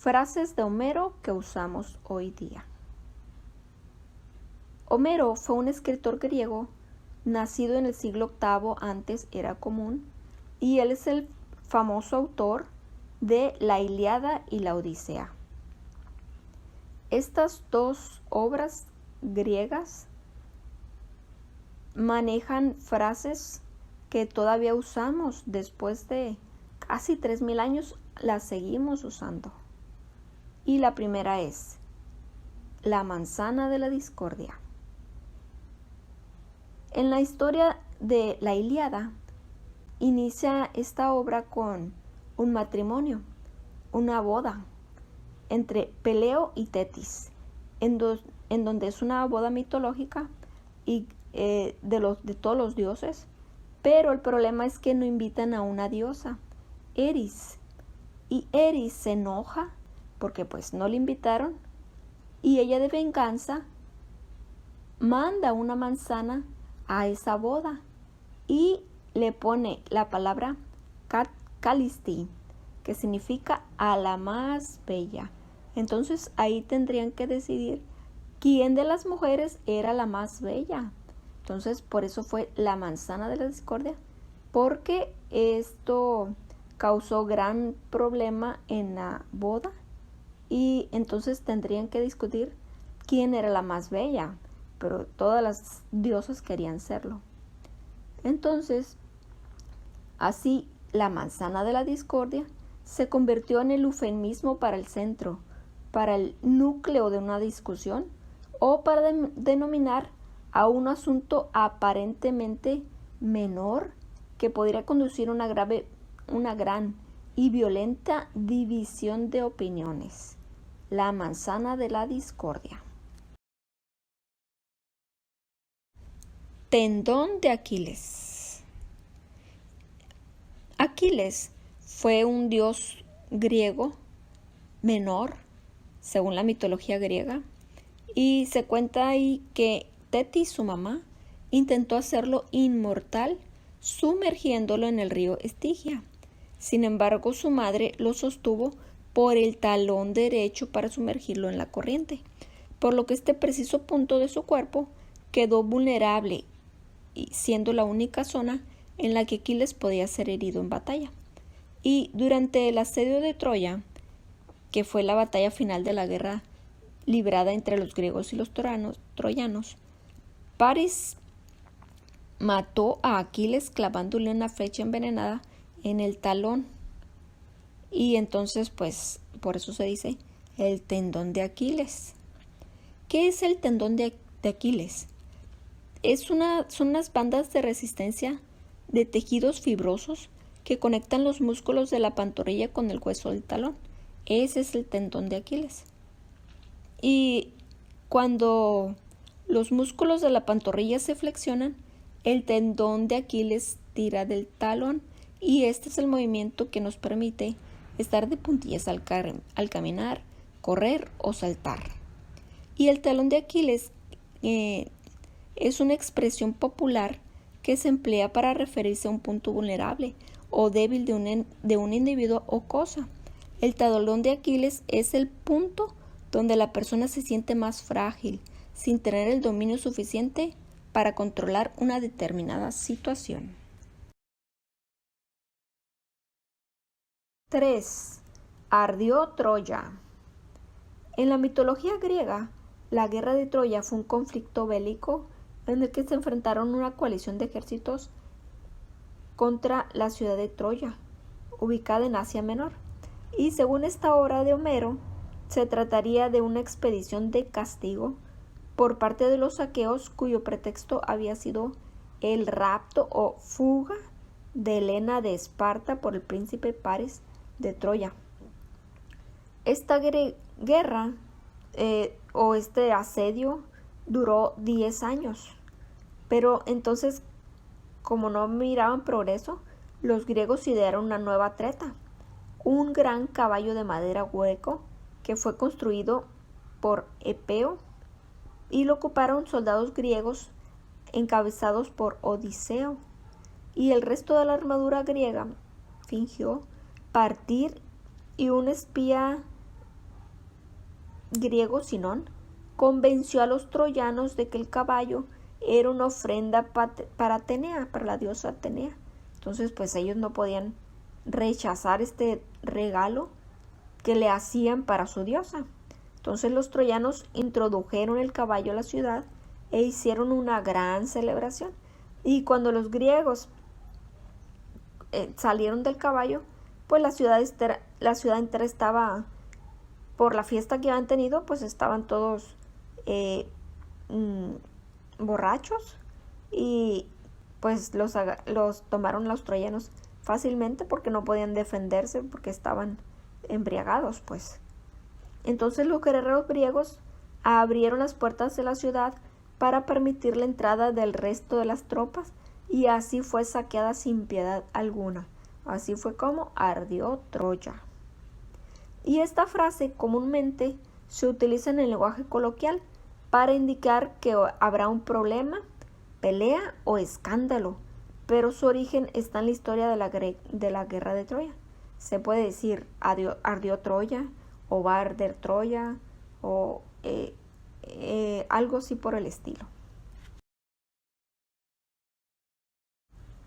Frases de Homero que usamos hoy día. Homero fue un escritor griego nacido en el siglo VIII antes era común, y él es el famoso autor de la Ilíada y la Odisea. Estas dos obras griegas manejan frases que todavía usamos. Después de casi 3000 años las seguimos usando. Y la primera es la manzana de la discordia. En la historia de la Ilíada inicia esta obra con un matrimonio, una boda entre Peleo y Tetis, en donde es una boda mitológica y de todos los dioses, pero el problema es que no invitan a una diosa, Eris, y Eris se enoja porque pues no le invitaron, y ella de venganza manda una manzana a esa boda y le pone la palabra Calisti, que significa a la más bella. Entonces ahí tendrían que decidir quién de las mujeres era la más bella. Entonces por eso fue la manzana de la discordia, porque esto causó gran problema en la boda, y entonces tendrían que discutir quién era la más bella, pero todas las diosas querían serlo. Entonces, así la manzana de la discordia se convirtió en el eufemismo para el centro, para el núcleo de una discusión, o para denominar a un asunto aparentemente menor que podría conducir a una gran y violenta división de opiniones. La manzana de la discordia. Tendón de Aquiles. Aquiles fue un dios griego menor, según la mitología griega, y se cuenta ahí que Tetis, su mamá, intentó hacerlo inmortal sumergiéndolo en el río Estigia. Sin embargo, su madre lo sostuvo por el talón derecho para sumergirlo en la corriente, por lo que este preciso punto de su cuerpo quedó vulnerable, y siendo la única zona en la que Aquiles podía ser herido en batalla. Y durante el asedio de Troya, que fue la batalla final de la guerra librada entre los griegos y los troyanos, Paris mató a Aquiles clavándole una flecha envenenada en el talón. Y entonces, pues, por eso se dice el tendón de Aquiles. ¿Qué es el tendón de Aquiles? Son unas bandas de resistencia de tejidos fibrosos que conectan los músculos de la pantorrilla con el hueso del talón. Ese es el tendón de Aquiles. Y cuando los músculos de la pantorrilla se flexionan, el tendón de Aquiles tira del talón, y este es el movimiento que nos permite estar de puntillas al caminar, correr o saltar. Y el talón de Aquiles es una expresión popular que se emplea para referirse a un punto vulnerable o débil de un individuo o cosa. El talón de Aquiles es el punto donde la persona se siente más frágil, sin tener el dominio suficiente para controlar una determinada situación. 3. Ardió Troya. En la mitología griega, la guerra de Troya fue un conflicto bélico en el que se enfrentaron una coalición de ejércitos contra la ciudad de Troya, ubicada en Asia Menor. Y según esta obra de Homero, se trataría de una expedición de castigo por parte de los aqueos, cuyo pretexto había sido el rapto o fuga de Helena de Esparta por el príncipe Paris de Troya. Esta guerra o este asedio duró 10 años, pero entonces, como no miraban progreso, los griegos idearon una nueva treta, un gran caballo de madera hueco que fue construido por Epeo, y lo ocuparon soldados griegos encabezados por Odiseo, y el resto de la armadura griega fingió partir, y un espía griego Sinón convenció a los troyanos de que el caballo era una ofrenda para Atenea, para la diosa Atenea. Entonces, pues ellos no podían rechazar este regalo que le hacían para su diosa. Entonces los troyanos introdujeron el caballo a la ciudad e hicieron una gran celebración. Y cuando los griegos salieron del caballo, pues la ciudad entera estaba, por la fiesta que habían tenido, pues estaban todos borrachos, y pues los tomaron los troyanos fácilmente porque no podían defenderse porque estaban embriagados, pues. Entonces los guerreros griegos abrieron las puertas de la ciudad para permitir la entrada del resto de las tropas, y así fue saqueada sin piedad alguna. Así fue como ardió Troya. Y esta frase comúnmente se utiliza en el lenguaje coloquial para indicar que habrá un problema, pelea o escándalo, pero su origen está en la historia de la guerra de Troya. Se puede decir ardió Troya, o va a arder Troya, o algo así por el estilo.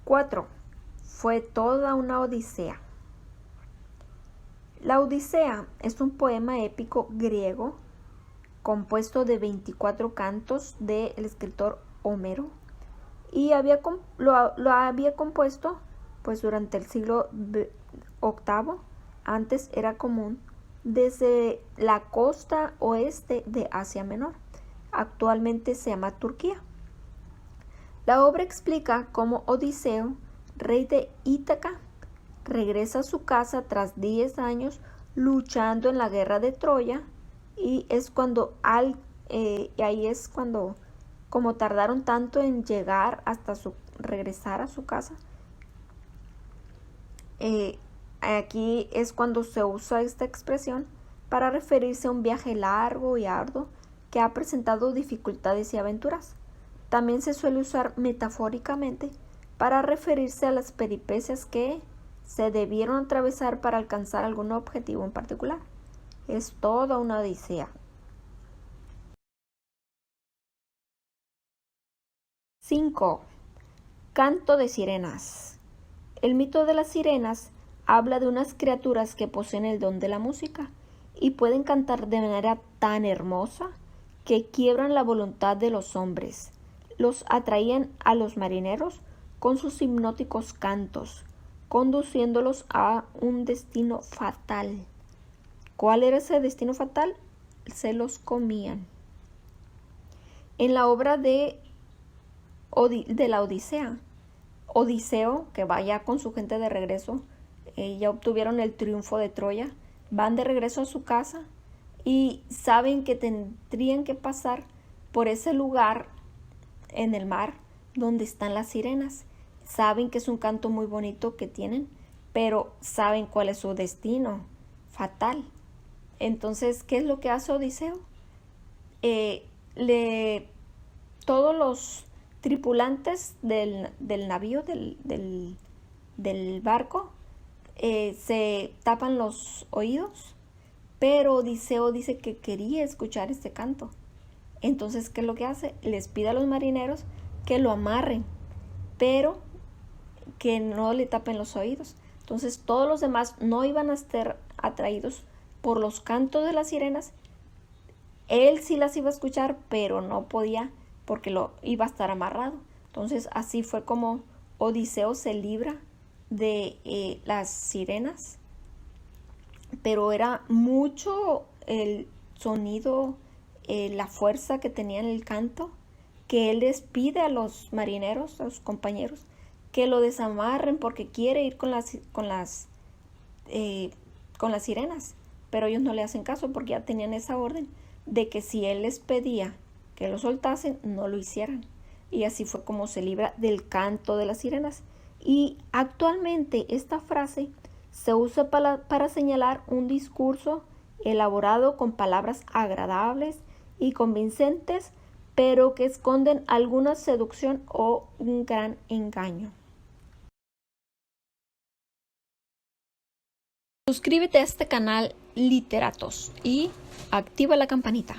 4. Fue toda una odisea. La Odisea es un poema épico griego compuesto de 24 cantos del escritor Homero, y lo había compuesto pues durante el siglo VIII. Antes era común desde la costa oeste de Asia Menor. Actualmente se llama Turquía. La obra explica cómo Odiseo, rey de Ítaca, regresa a su casa tras 10 años luchando en la guerra de Troya, y es cuando ahí es cuando, como tardaron tanto en llegar hasta regresar a su casa, aquí es cuando se usa esta expresión para referirse a un viaje largo y arduo que ha presentado dificultades y aventuras. También se suele usar metafóricamente para referirse a las peripecias que se debieron atravesar para alcanzar algún objetivo en particular. Es toda una odisea. 5. Canto de sirenas. El mito de las sirenas habla de unas criaturas que poseen el don de la música y pueden cantar de manera tan hermosa que quiebran la voluntad de los hombres. Los atraían a los marineros con sus hipnóticos cantos, conduciéndolos a un destino fatal. ¿Cuál era ese destino fatal? Se los comían. En la obra de la Odisea, Odiseo, que va ya con su gente de regreso, ya obtuvieron el triunfo de Troya, van de regreso a su casa y saben que tendrían que pasar por ese lugar en el mar donde están las sirenas. Saben que es un canto muy bonito que tienen, pero saben cuál es su destino fatal. Entonces, ¿qué es lo que hace Odiseo? Todos los tripulantes del navío, del barco, se tapan los oídos, pero Odiseo dice que quería escuchar este canto. Entonces, ¿qué es lo que hace? Les pide a los marineros que lo amarren, pero que no le tapen los oídos. Entonces, todos los demás no iban a estar atraídos por los cantos de las sirenas. Él sí las iba a escuchar, pero no podía porque lo iba a estar amarrado. Entonces, así fue como Odiseo se libra de las sirenas, pero era mucho el sonido, la fuerza que tenía en el canto, que él les pide a los marineros, a sus compañeros, que lo desamarren porque quiere ir con las sirenas, pero ellos no le hacen caso porque ya tenían esa orden de que si él les pedía que lo soltasen, no lo hicieran. Y así fue como se libra del canto de las sirenas. Y actualmente esta frase se usa para señalar un discurso elaborado con palabras agradables y convincentes, pero que esconden alguna seducción o un gran engaño. Suscríbete a este canal Literatos y activa la campanita.